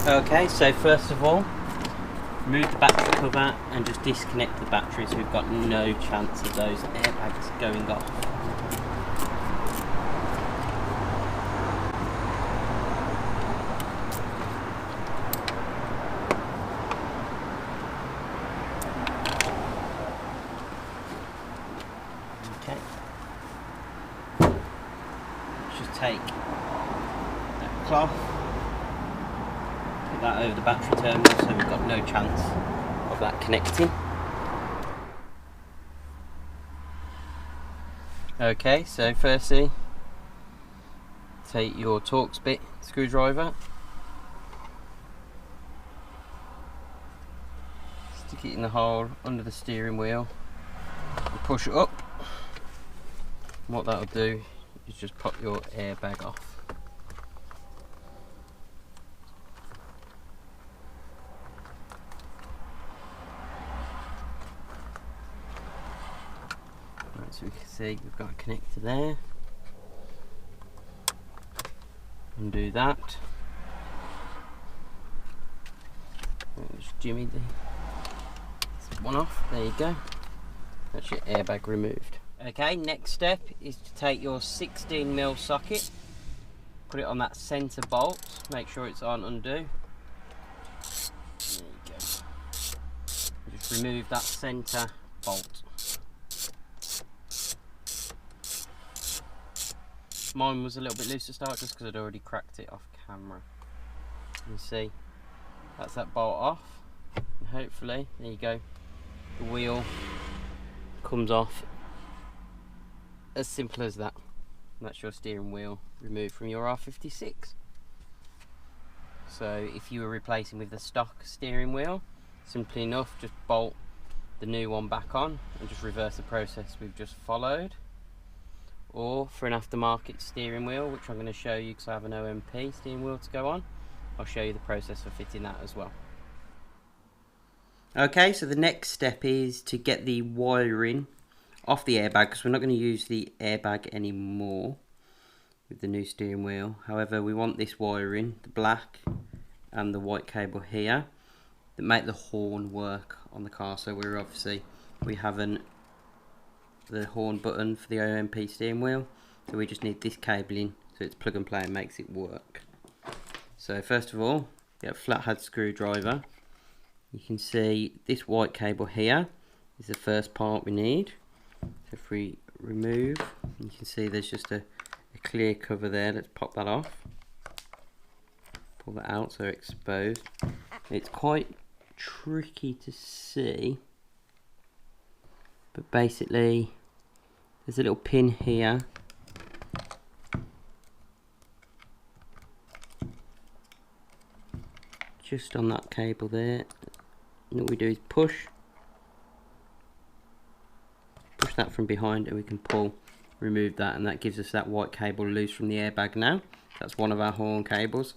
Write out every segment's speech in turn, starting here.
Okay, so first of all, remove the battery cover and just disconnect the battery so we've got no chance of those airbags going off. Okay. Let's just take that cloth, put that over the battery terminal so we've got no chance of that connecting. Okay, so firstly, take your Torx bit screwdriver, stick it in the hole under the steering wheel and push it up. And what that'll do is just pop your airbag off. So we can see we've got a connector there. Undo that. Just jimmy this one off. There you go. That's your airbag removed. Okay, next step is to take your 16mm socket, put it on that centre bolt, make sure it's on undo. There you go. Just remove that centre bolt. Mine was a little bit loose to start just because I'd already cracked it off camera. You see, that's that bolt off. And hopefully, there you go, the wheel comes off. As simple as that. And that's your steering wheel removed from your R56. So if you were replacing with the stock steering wheel, simply enough, just bolt the new one back on and just reverse the process we've just followed. Or for an aftermarket steering wheel, which I'm going to show you because I have an OMP steering wheel to go on, I'll show you the process for fitting that as well. Okay, so the next step is to get the wiring off the airbag, because we're not going to use the airbag anymore with the new steering wheel. However, we want this wiring, the black and the white cable here, that make the horn work on the car. So we haven't the horn button for the OMP steering wheel, so we just need this cabling so it's plug and play and makes it work. So first of all, get a flathead screwdriver. You can see this white cable here is the first part we need. So if we remove, you can see there's just a clear cover there. Let's pop that off, pull that out so it's exposed. It's quite tricky to see, but basically there's a little pin here just on that cable there, and what we do is push that from behind and we can remove that, and that gives us that white cable loose from the airbag now. That's one of our horn cables.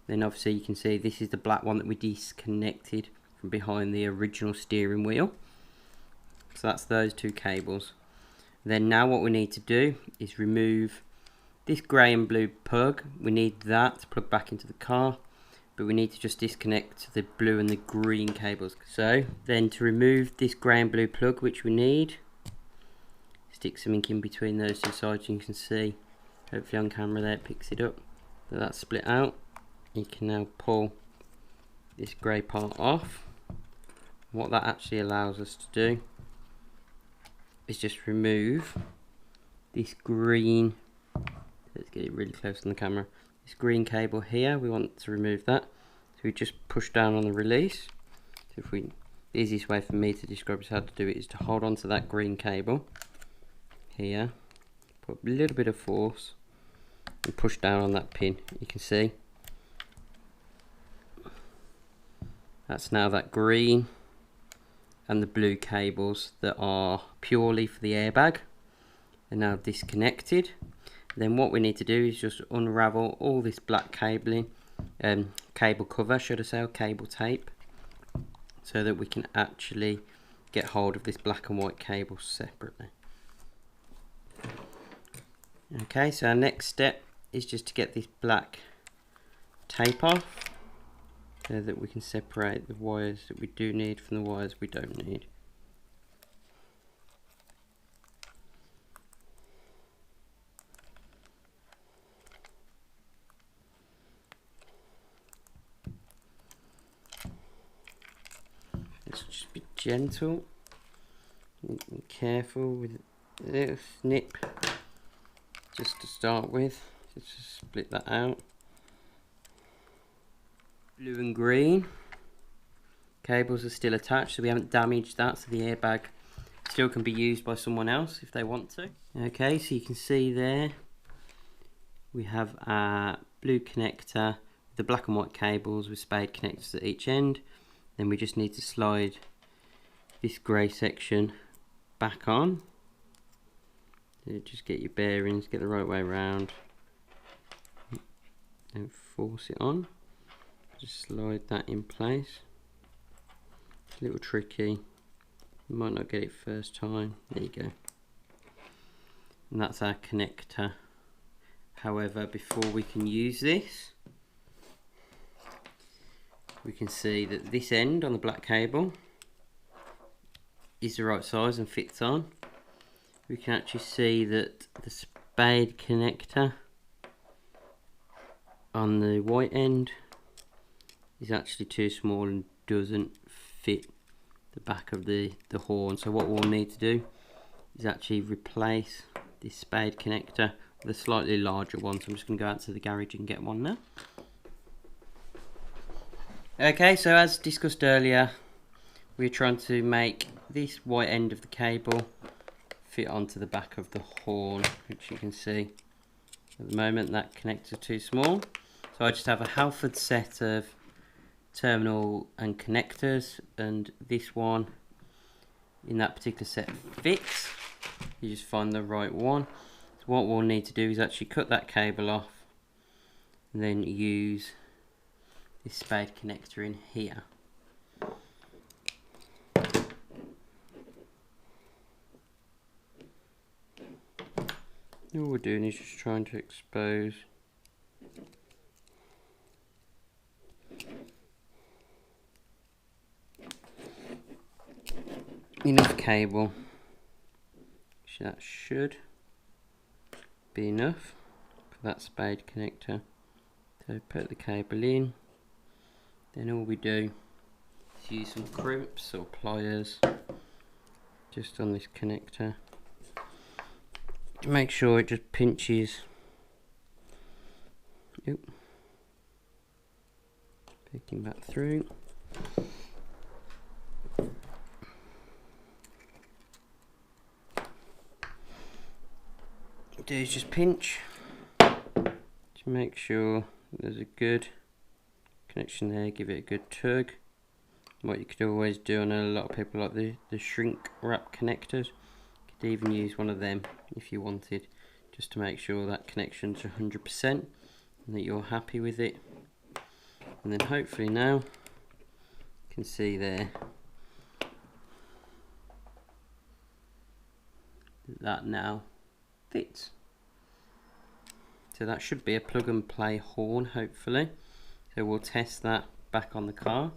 Then obviously you can see this is the black one that we disconnected from behind the original steering wheel. So that's those two cables. Then now what we need to do is remove this grey and blue plug. We need that to plug back into the car, but we need to just disconnect the blue and the green cables. So then to remove this grey and blue plug, which we need, stick some ink in between those two sides. You can see, hopefully on camera there, it picks it up. So that's split out. You can now pull this grey part off. What that actually allows us to do is just remove this green, let's get it really close on the camera, this green cable here. We want to remove that, so we just push down on the release. So the easiest way for me to describe how to do it is to hold on to that green cable here, put a little bit of force and push down on that pin. You can see that's now that green and the blue cables that are purely for the airbag are now disconnected. Then what we need to do is just unravel all this black cabling, cable cover should I say, or cable tape, so that we can actually get hold of this black and white cable separately. Okay, so our next step is just to get this black tape off. so that we can separate the wires that we do need from the wires we don't need. Let's just be gentle and careful with a little snip just to start with. Let's just split that out. Blue and green cables are still attached, so we haven't damaged that, so the airbag still can be used by someone else if they want to. Okay, so you can see there we have our blue connector, the black and white cables with Spade connectors at each end. Then we just need to slide this grey section back on. So just get your bearings, get the right way around and force it on. Just slide that in place. It's a little tricky, you might not get it first time. There you go. And that's our connector. However, before we can use this, we can see that this end on the black cable is the right size and fits on. We can actually see that the Spade connector on the white end is actually too small and doesn't fit the back of the horn. So what we'll need to do is actually replace this Spade connector with a slightly larger one. So I'm just going to go out to the garage and get one now. Okay, so as discussed earlier, we're trying to make this white end of the cable fit onto the back of the horn, which you can see at the moment that connector too small. So I just have a Halford set of terminal and connectors, and this one in that particular set fits. You just find the right one. So what we'll need to do is actually cut that cable off and then use this Spade connector in here. All we're doing is just trying to expose enough cable, so that should be enough for that Spade connector. So put the cable in, then all we do is use some crimps or pliers just on this connector to make sure it just pinches. Yep. Picking that through. Do is just pinch to make sure there's a good connection there. Give it a good tug. What you could always do, I know a lot of people like the shrink wrap connectors. You could even use one of them if you wanted, just to make sure that connection's 100% and that you're happy with it. And then hopefully now you can see there that now fits. So that should be a plug and play horn, hopefully. So we'll test that back on the car.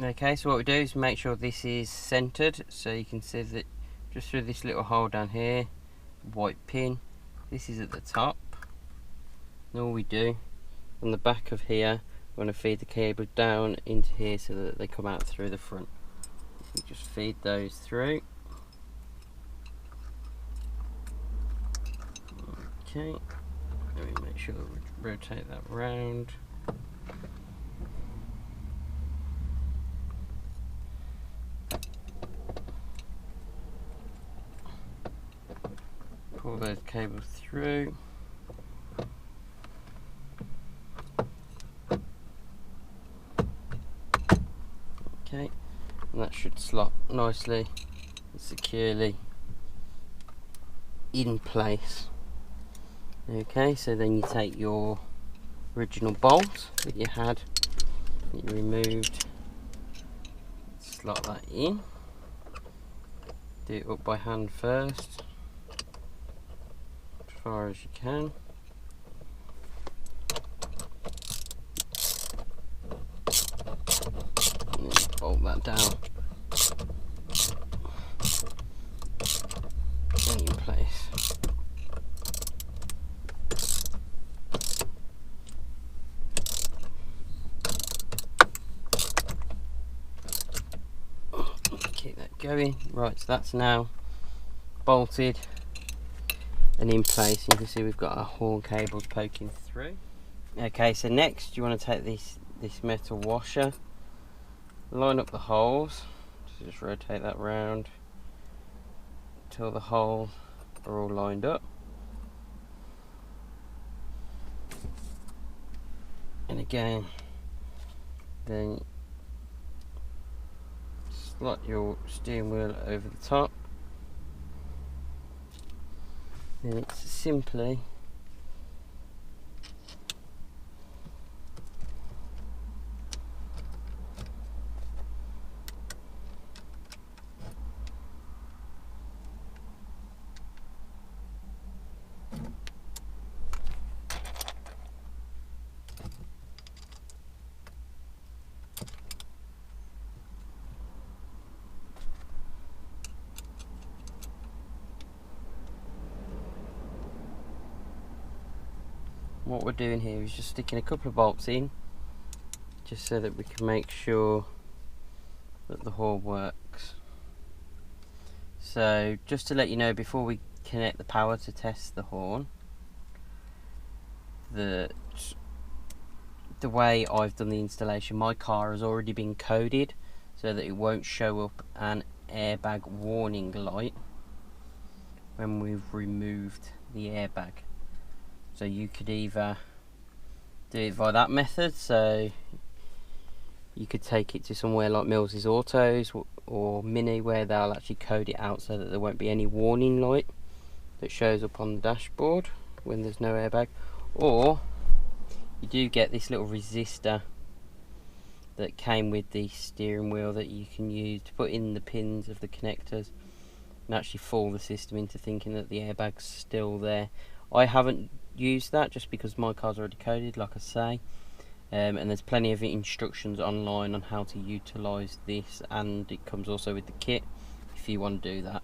Okay, so what we do is make sure this is centered, so you can see that just through this little hole down here, white pin, this is at the top. And all we do on the back of here, we're going to feed the cable down into here so that they come out through the front. We just feed those through. Okay, let me make sure we rotate that round. Pull those cables through. Okay, and that should slot nicely and securely in place. Okay, so then you take your original bolt that you had, that you removed, slot that in, do it up by hand first, as far as you can. And then bolt that down and in place. Keep that going. Right, so that's now bolted and in place. You can see we've got our horn cables poking through. Okay, so next you want to take this metal washer, line up the holes, so just rotate that round until the holes are all lined up. And again, then slot your steering wheel over the top. Then it's simply what we're doing here is just sticking a couple of bolts in, just so that we can make sure that the horn works. So just to let you know, before we connect the power to test the horn, the way I've done the installation, my car has already been coded so that it won't show up an airbag warning light when we've removed the airbag. So you could either do it by that method, so you could take it to somewhere like Mills's Autos or Mini, where they'll actually code it out so that there won't be any warning light that shows up on the dashboard when there's no airbag. Or you do get this little resistor that came with the steering wheel that you can use to put in the pins of the connectors and actually fool the system into thinking that the airbag's still there. I haven't used that just because my car's already coded, like I say, and there's plenty of instructions online on how to utilise this, and it comes also with the kit if you want to do that.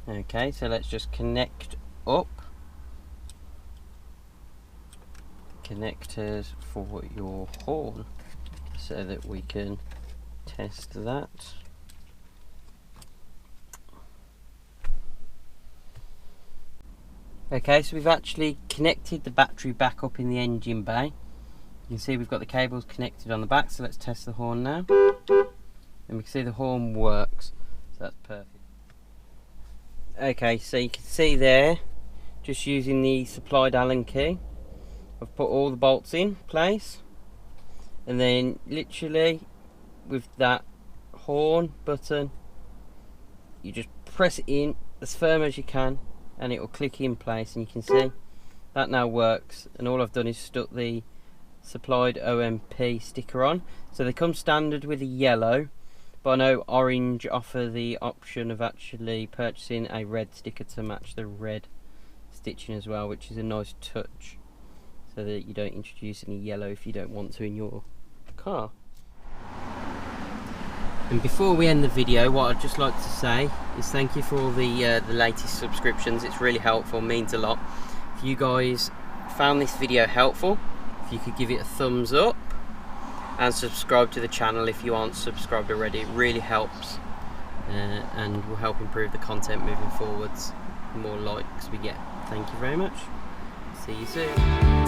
Okay, so let's just connect up connectors for your horn so that we can test that. Okay, so we've actually connected the battery back up in the engine bay. You can see we've got the cables connected on the back, so let's test the horn now. And we can see the horn works, so that's perfect. Okay, so you can see there, just using the supplied Allen key, I've put all the bolts in place, and then literally with that horn button, you just press it in as firm as you can, and it will click in place, and you can see that now works. And all I've done is stuck the supplied OMP sticker on. So they come standard with a yellow, but I know Orange offer the option of actually purchasing a red sticker to match the red stitching as well, which is a nice touch, so that you don't introduce any yellow if you don't want to in your car. And before we end the video, what I'd just like to say is thank you for all the latest subscriptions. It's really helpful, means a lot. If you guys found this video helpful, if you could give it a thumbs up and subscribe to the channel if you aren't subscribed already, it really helps and will help improve the content moving forwards. The more likes we get. Thank you very much. See you soon.